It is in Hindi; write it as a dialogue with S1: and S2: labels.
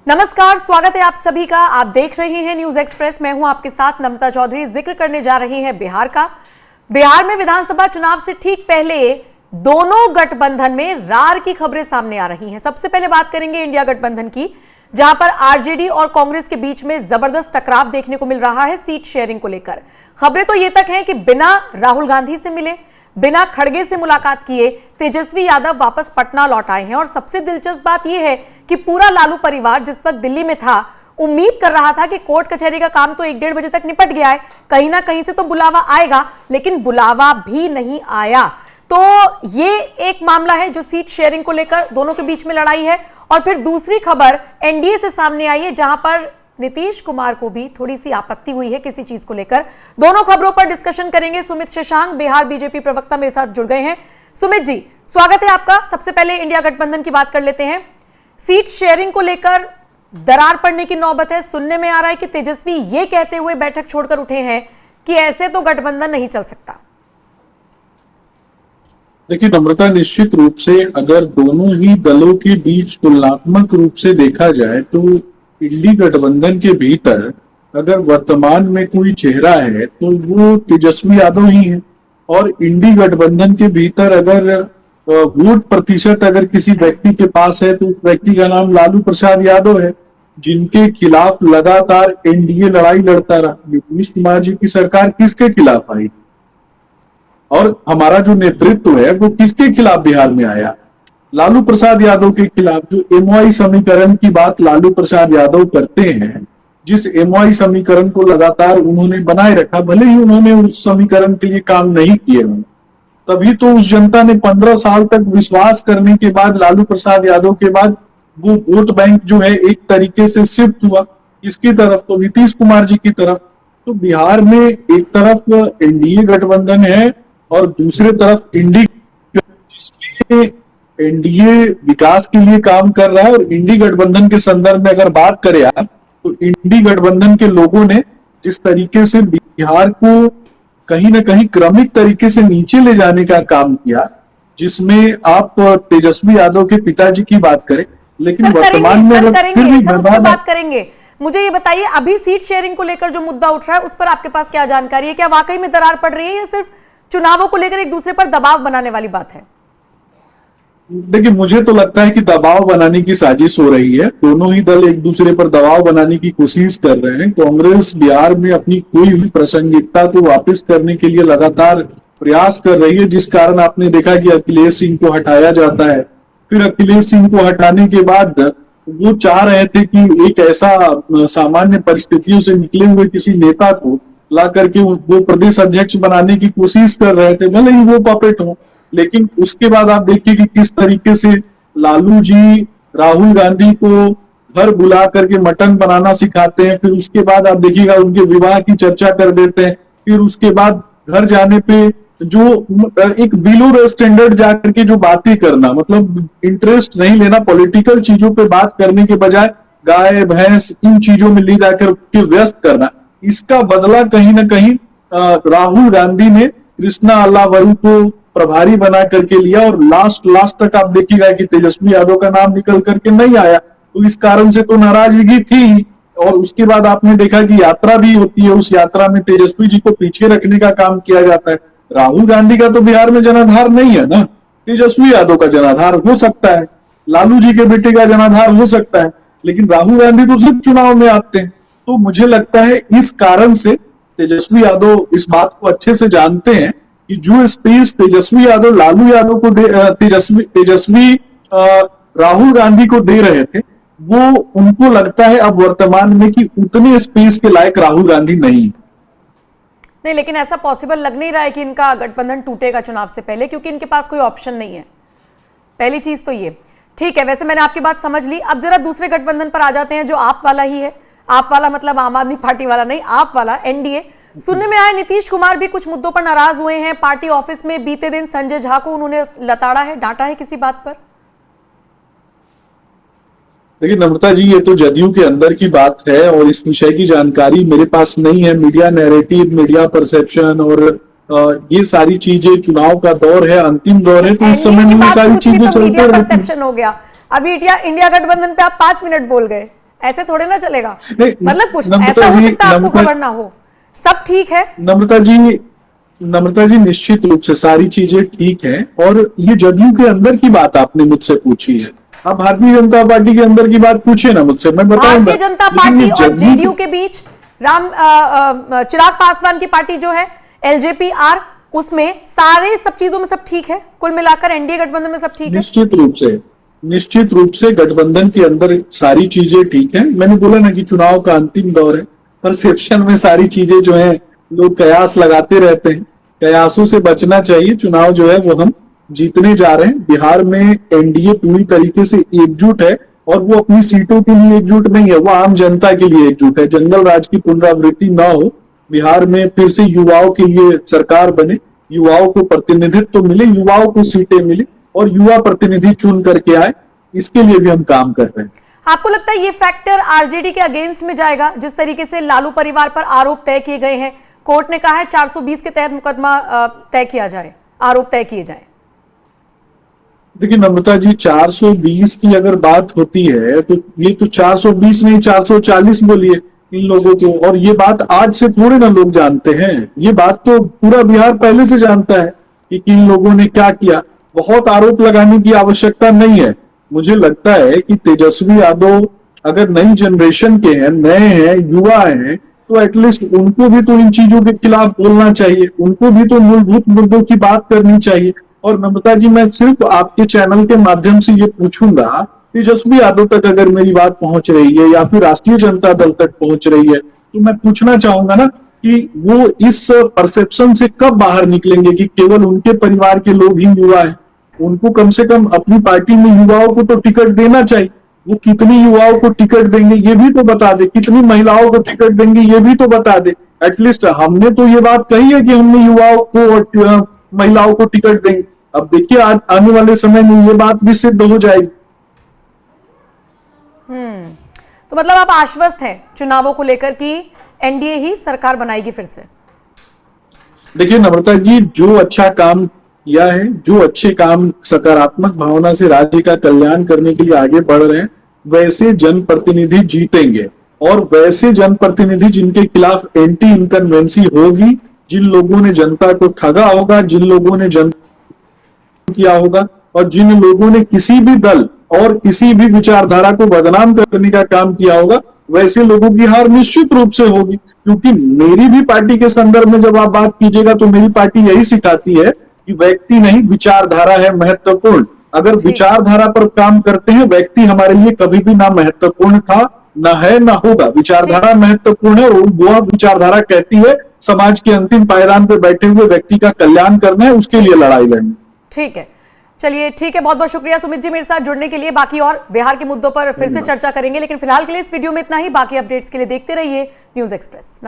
S1: नमस्कार, स्वागत है आप सभी का। आप देख रहे हैं न्यूज एक्सप्रेस। मैं हूं आपके साथ नम्रता चौधरी। जिक्र करने जा रहे हैं बिहार का। बिहार में विधानसभा चुनाव से ठीक पहले दोनों गठबंधन में रार की खबरें सामने आ रही हैं। सबसे पहले बात करेंगे इंडिया गठबंधन की, जहां पर आरजेडी और कांग्रेस के बीच में जबरदस्त टकराव देखने को मिल रहा है सीट शेयरिंग को लेकर। खबरें तो ये तक हैं कि बिना राहुल गांधी से मिले, बिना खड़गे से मुलाकात किए तेजस्वी यादव वापस पटना लौट आए हैं। और सबसे दिलचस्प बात यह है कि पूरा लालू परिवार जिस वक्त दिल्ली में था, उम्मीद कर रहा था कि कोर्ट कचहरी का काम तो 1-1.5 बजे तक निपट गया है, कहीं ना कहीं से तो बुलावा आएगा, लेकिन बुलावा भी नहीं आया। तो ये एक मामला है जो सीट शेयरिंग को लेकर दोनों के बीच में लड़ाई है। और फिर दूसरी खबर एनडीए से सामने आई है, जहां पर नीतीश कुमार को भी थोड़ी सी आपत्ति हुई है किसी चीज को लेकर। दोनों खबरों पर डिस्कशन करेंगे। सुमित शशांक, बिहार बीजेपी प्रवक्ता, मेरे साथ जुड़ गए हैं। सुमित जी, स्वागत है आपका। सबसे पहले इंडिया गठबंधन की बात कर लेते हैं। सीट शेयरिंग को लेकर दरार पड़ने की नौबत है। सुनने में आ रहा है कि तेजस्वी ये कहते हुए बैठक छोड़कर उठे हैं कि ऐसे तो गठबंधन नहीं चल सकता।
S2: देखिए नम्रता, निश्चित रूप से अगर दोनों ही दलों के बीच तुलनात्मक रूप से देखा जाए तो इंडी गठबंधन के भीतर अगर वर्तमान में कोई चेहरा है तो वो तेजस्वी यादव ही है। और इंडी गठबंधन के भीतर अगर वोट प्रतिशत अगर किसी व्यक्ति के पास है तो उस व्यक्ति का नाम लालू प्रसाद यादव है, जिनके खिलाफ लगातार एनडीए लड़ाई लड़ता रहा। नीतीश कुमार जी की सरकार किसके खिलाफ आई और हमारा जो नेतृत्व है वो किसके खिलाफ बिहार में आया? लालू प्रसाद यादव के खिलाफ। जो एमओआई समीकरण की बात लालू प्रसाद यादव करते हैं, जिस एमओआई समीकरण को लगातार उन्होंने बनाए रखा, भले ही उन्होंने उस समीकरण के लिए काम नहीं किए, तभी तो उस जनता ने 15 साल तक विश्वास करने के बाद लालू प्रसाद यादव के बाद वो वोट बैंक जो है एक तरीके से शिफ्ट हुआ इसकी तरफ, तो नीतीश कुमार जी की तरफ। तो बिहार में एक तरफ एनडीए गठबंधन है और दूसरे तरफ इंडी, जिसमें एनडीए विकास के लिए काम कर रहा है। और इंडी गठबंधन के संदर्भ में अगर बात करें आप, तो इंडी गठबंधन के लोगों ने जिस तरीके से बिहार को कहीं ना कहीं क्रमिक तरीके से नीचे ले जाने का काम किया, जिसमें आप तेजस्वी यादव के पिताजी की बात करें, लेकिन वर्तमान में
S1: बात करेंगे। मुझे ये बताइए, अभी सीट शेयरिंग को लेकर जो मुद्दा उठ रहा है उस पर आपके पास क्या जानकारी है? क्या वाकई में दरार पड़ रही है या सिर्फ चुनावों को लेकर एक दूसरे पर दबाव बनाने वाली बात है?
S2: देखिए, मुझे तो लगता है कि दबाव बनाने की साजिश हो रही है। दोनों ही दल एक दूसरे पर दबाव बनाने की कोशिश कर रहे हैं। कांग्रेस बिहार में अपनी कोई भी प्रासंगिकता को वापस करने के लिए लगातार प्रयास कर रही है, जिस कारण आपने देखा कि अखिलेश सिंह को हटाया जाता है। फिर अखिलेश सिंह को हटाने के बाद वो चाह रहे थे कि एक ऐसा सामान्य परिस्थितियों से निकले हुए किसी नेता को ला करके वो प्रदेश अध्यक्ष बनाने की कोशिश कर रहे थे, भले ही वो पपेट हो। लेकिन उसके बाद आप देखिए कि किस तरीके से लालू जी राहुल गांधी को घर बुला करके मटन बनाना सिखाते हैं। फिर उसके बाद आप देखिएगा उनके विवाह की चर्चा कर देते हैं। फिर उसके बाद घर जाने पे जो एक बिलो स्टैंडर्ड जाकर के जो बातें करना, मतलब इंटरेस्ट नहीं लेना, पॉलिटिकल चीजों पे बात करने के बजाय गाय भैंस इन चीजों में ले जाकर के व्यस्त करना, इसका बदला कहीं ना कहीं राहुल गांधी ने कृष्णा अल्लावरू को प्रभारी बना करके लिया। और लास्ट तक आप देखिएगा कि तेजस्वी यादव का नाम निकल करके नहीं आया, तो इस कारण से तो नाराजगी थी। और उसके बाद आपने देखा कि यात्रा भी होती है, उस यात्रा में तेजस्वी जी को पीछे रखने का काम किया जाता है। राहुल गांधी का तो बिहार में जनाधार नहीं है ना, तेजस्वी यादव का जनाधार हो सकता है, लालू जी के बेटे का जनाधार हो सकता है, लेकिन राहुल गांधी तो सिर्फ चुनाव में आते हैं। तो मुझे लगता है इस कारण से तेजस्वी यादव इस बात को अच्छे से जानते हैं कि जो स्पेस तेजस्वी यादव लालू यादव को तेजस्वी राहुल गांधी को दे रहे थे, वो उनको लगता है अब वर्तमान में कि उतने स्पेस के लायक राहुल गांधी नहीं।
S1: लेकिन ऐसा पॉसिबल लग नहीं रहा है कि इनका गठबंधन टूटेगा चुनाव से पहले, क्योंकि इनके पास कोई ऑप्शन नहीं है। पहली चीज तो ये ठीक है। वैसे मैंने आपकी बात समझ ली। अब जरा दूसरे गठबंधन पर आ जाते हैं, जो आप वाला ही है। आप वाला मतलब आम आदमी पार्टी वाला नहीं, आप वाला एनडीए। सुनने में आया नीतीश कुमार भी कुछ मुद्दों पर नाराज हुए हैं। पार्टी ऑफिस में बीते दिन संजय झा को उन्होंने लताड़ा है, डांटा है किसी बात पर।
S2: देखिए नम्रता जी, ये तो जदयू के अंदर की बात है और इस विषय की जानकारी मेरे पास नहीं है। मीडिया नैरेटिव, मीडिया परसेप्शन और ये सारी चीजें, चुनाव का दौर है, अंतिम दौर है, तो इस समय में ये सारी चीजें चलते रहती हैं।
S1: परसेप्शन हो गया। अभी इंडिया गठबंधन पे आप 5 मिनट बोल गए, ऐसे थोड़े ना चलेगा।
S2: नहीं,
S1: मतलब कुछ
S2: नम्रता
S1: ऐसा हो
S2: जी,
S1: सकता है आपको
S2: नम्रता-
S1: खबर ना हो, सब ठीक है।
S2: नम्रता जी निश्चित रूप से सारी चीजें ठीक हैं। और ये जदयू के अंदर की बात आपने मुझसे पूछी है, आप भारतीय जनता पार्टी के अंदर की बात पूछिए ना मुझसे, मैं बताऊंगा।
S1: भारतीय जनता
S2: लेकिन
S1: पार्टी
S2: ये
S1: और
S2: जदयू
S1: जेडीयू के बीच चिराग पासवान की पार्टी जो है एलजेपी आर, उसमें सारे सब चीजों में सब ठीक है, कुल मिलाकर एनडीए गठबंधन में सब ठीक है।
S2: निश्चित रूप से गठबंधन के अंदर सारी चीजें ठीक है। मैंने बोला ना कि चुनाव का अंतिम दौर है, परसेप्शन में सारी चीजें जो है लोग कयास लगाते रहते हैं, कयासों से बचना चाहिए। चुनाव जो है वो हम जीतने जा रहे हैं। बिहार में एनडीए पूरी तरीके से एकजुट है, और वो अपनी सीटों के लिए एकजुट नहीं है, वो आम जनता के लिए एकजुट है। जंगल राज की पुनरावृत्ति ना हो, बिहार में फिर से युवाओं के लिए सरकार बने, युवाओं को प्रतिनिधित्व मिले, युवाओं को सीटें मिले और युवा प्रतिनिधि चुन करके आए, इसके लिए भी हम काम कर रहे हैं।
S1: आपको लगता है ये फैक्टर आरजेडी के अगेंस्ट में जाएगा? जिस तरीके से लालू परिवार पर आरोप तय किए गए हैं, कोर्ट ने कहा है 420 के तहत मुकदमा तय किया जाए, आरोप तय किए जाए।
S2: देखिए नम्रता जी, 420 की अगर बात होती है तो ये तो 420 नहीं 440 बोलिए इन लोगों को। और ये बात आज से थोड़े ना लोग जानते हैं, ये बात तो पूरा बिहार पहले से जानता है कि इन लोगों ने क्या किया। बहुत आरोप लगाने की आवश्यकता नहीं है। मुझे लगता है कि तेजस्वी यादव अगर नई जनरेशन के हैं, नए हैं, युवा हैं, तो एटलीस्ट उनको भी तो इन चीजों के खिलाफ बोलना चाहिए, उनको भी तो मूलभूत मुद्दों की बात करनी चाहिए। और नम्रता जी, मैं सिर्फ आपके चैनल के माध्यम से ये पूछूंगा, तेजस्वी यादव तक अगर मेरी बात पहुंच रही है या फिर राष्ट्रीय जनता दल तक पहुंच रही है, तो मैं पूछना चाहूंगा ना कि वो इस परसेप्शन से कब बाहर निकलेंगे कि केवल उनके परिवार के लोग ही युवा हैं। उनको कम से कम अपनी पार्टी में युवाओं को तो टिकट देना चाहिए। वो कितनी युवाओं को टिकट देंगे ये भी तो बता दे, कितनी महिलाओं को टिकट देंगे ये भी तो बता दे। एटलीस्ट हमने तो ये बात कही है कि हमने युवाओं को और महिलाओं को टिकट देंगे। अब देखिए आने वाले समय में ये बात भी सिद्ध हो जाएगी।
S1: तो मतलब आप आश्वस्त हैं चुनावों को लेकर कि एनडीए ही सरकार बनाएगी फिर से?
S2: देखिए नम्रता जी, जो अच्छा काम किया है, जो अच्छे काम सकारात्मक भावना से राज्य का कल्याण करने के लिए आगे बढ़ रहे हैं, वैसे जनप्रतिनिधि जीतेंगे। और वैसे जनप्रतिनिधि जिनके खिलाफ एंटी इनकन्वेंसी होगी, जिन लोगों ने जनता को ठगा होगा, जिन लोगों ने जनता किया होगा और जिन लोगों ने किसी भी दल और किसी भी विचारधारा को बदनाम करने का काम किया होगा, वैसे लोगों की हार निश्चित रूप से होगी। क्योंकि मेरी भी पार्टी के संदर्भ में जब आप बात कीजिएगा तो मेरी पार्टी यही सिखाती है कि व्यक्ति नहीं विचारधारा है महत्वपूर्ण। अगर विचारधारा पर काम करते हैं, व्यक्ति हमारे लिए कभी भी ना महत्वपूर्ण था, ना है, ना होगा। विचारधारा महत्वपूर्ण है और वह विचारधारा कहती है समाज के अंतिम पायदान पर बैठे हुए व्यक्ति का कल्याण करना है, उसके लिए लड़ाई लड़नी।
S1: ठीक है, चलिए ठीक है, बहुत बहुत शुक्रिया सुमित जी मेरे साथ जुड़ने के लिए। बाकी और बिहार के मुद्दों पर फिर से चर्चा करेंगे, लेकिन फिलहाल के लिए इस वीडियो में इतना ही। बाकी अपडेट्स के लिए देखते रहिए न्यूज़ एक्सप्रेस।